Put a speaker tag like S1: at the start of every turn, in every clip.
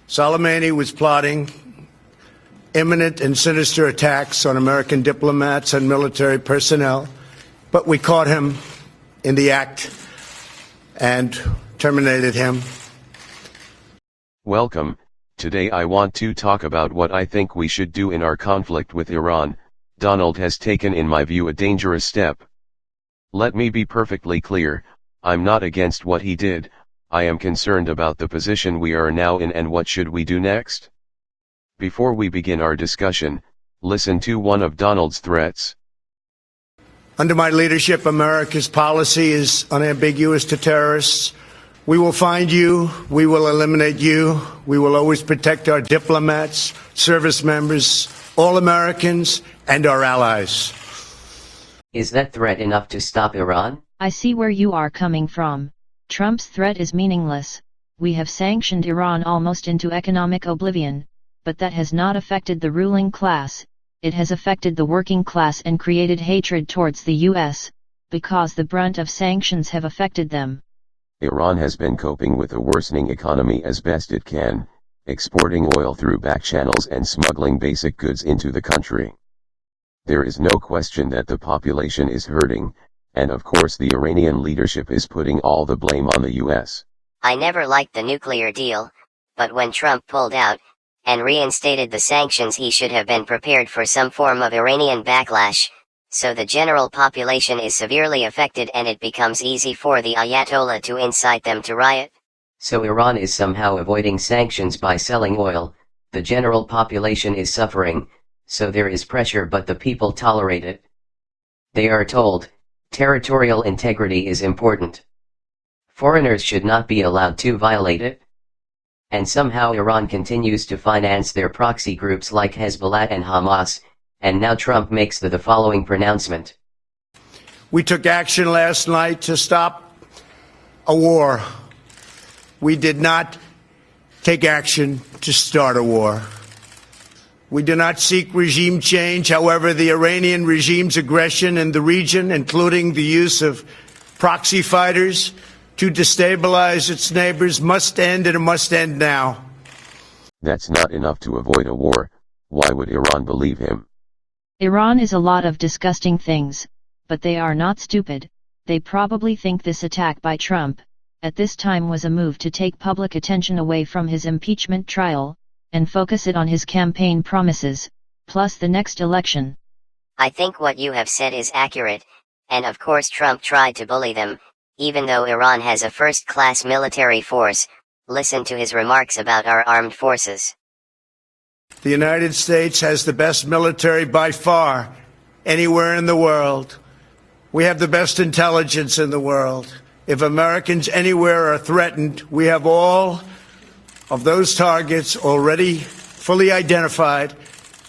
S1: Soleimani was plotting imminent and sinister attacks on American diplomats and military personnel, but we caught him in the act and terminated him.
S2: Welcome. Today I want to talk about what I think we should do in our conflict with Iran. Donald has taken, in my view, a dangerous step. Let me be perfectly clear, I'm not against what he did. I am concerned about the position we are now in and what should we do next. Before we begin our discussion, listen to one of Donald's threats.
S1: Under my leadership, America's policy is unambiguous to terrorists. We will find you, we will eliminate you, we will always protect our diplomats, service members, all Americans, and our allies.
S3: Is that threat enough to stop Iran?
S4: I see where you are coming from. Trump's threat is meaningless. We have sanctioned Iran almost into economic oblivion, but that has not affected the ruling class. It has affected the working class and created hatred towards the U.S., because the brunt of sanctions have affected them.
S2: Iran has been coping with a worsening economy as best it can, exporting oil through back channels and smuggling basic goods into the country. There is no question that the population is hurting, and of course the Iranian leadership is putting all the blame on the U.S.
S5: I never liked the nuclear deal, but when Trump pulled out and reinstated the sanctions, he should have been prepared for some form of Iranian backlash. So the general population is severely affected and it becomes easy for the Ayatollah to incite them to riot.
S3: So Iran is somehow avoiding sanctions by selling oil. The general population is suffering, so there is pressure but the people tolerate it. They are told, territorial integrity is important. Foreigners should not be allowed to violate it. And somehow Iran continues to finance their proxy groups like Hezbollah and Hamas. And now Trump makes the following pronouncement.
S1: We took action last night to stop a war. We did not take action to start a war. We do not seek regime change. However, the Iranian regime's aggression in the region, including the use of proxy fighters to destabilize its neighbors, must end, and it must end now.
S2: That's not enough to avoid a war. Why would Iran believe him?
S4: Iran is a lot of disgusting things, but they are not stupid. They probably think this attack by Trump, at this time, was a move to take public attention away from his impeachment trial, and focus it on his campaign promises, plus the next election.
S5: I think what you have said is accurate, and of course Trump tried to bully them, even though Iran has a first-class military force. Listen to his remarks about our armed forces.
S1: The United States has the best military by far anywhere in the world. We have the best intelligence in the world. If Americans anywhere are threatened, we have all of those targets already fully identified,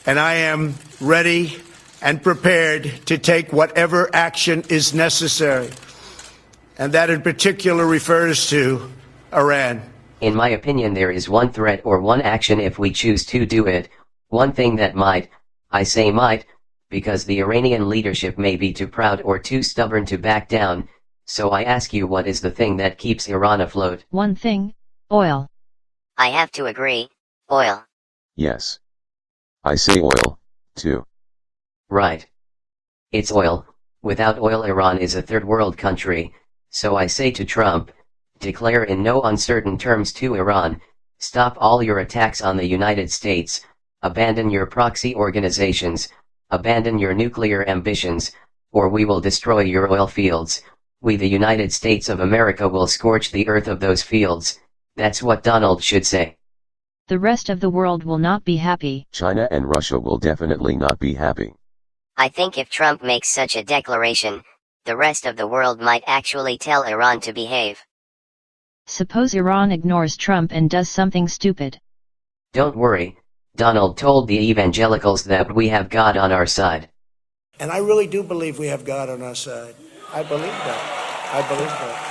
S1: and I am ready and prepared to take whatever action is necessary. And that in particular refers to Iran.
S3: In my opinion, there is one threat or one action if we choose to do it, one thing that might, I say might, because the Iranian leadership may be too proud or too stubborn to back down. So I ask you, what is the thing that keeps Iran afloat?
S4: One thing: oil.
S5: I have to agree, oil.
S2: Yes. I say oil, too.
S3: Right. It's oil. Without oil, Iran is a third world country. So I say to Trump, declare in no uncertain terms to Iran, stop all your attacks on the United States, abandon your proxy organizations, abandon your nuclear ambitions, or we will destroy your oil fields. We, the United States of America, will scorch the earth of those fields. That's what Donald should say.
S4: The rest of the world will not be happy.
S2: China and Russia will definitely not be happy.
S5: I think if Trump makes such a declaration, the rest of the world might actually tell Iran to behave.
S4: Suppose Iran ignores Trump and does something stupid.
S3: Don't worry, Donald told the evangelicals that we have God on our side.
S1: And I really do believe we have God on our side. I believe that. I believe that.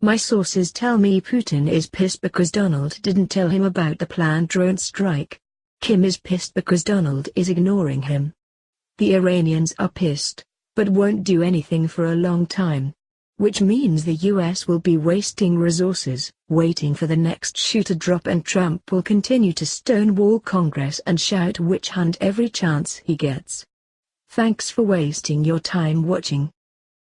S6: My sources tell me Putin is pissed because Donald didn't tell him about the planned drone strike. Kim is pissed because Donald is ignoring him. The Iranians are pissed, but won't do anything for a long time. which means the US will be wasting resources, waiting for the next shoe to drop, and Trump will continue to stonewall Congress and shout witch hunt every chance he gets. Thanks for wasting your time watching.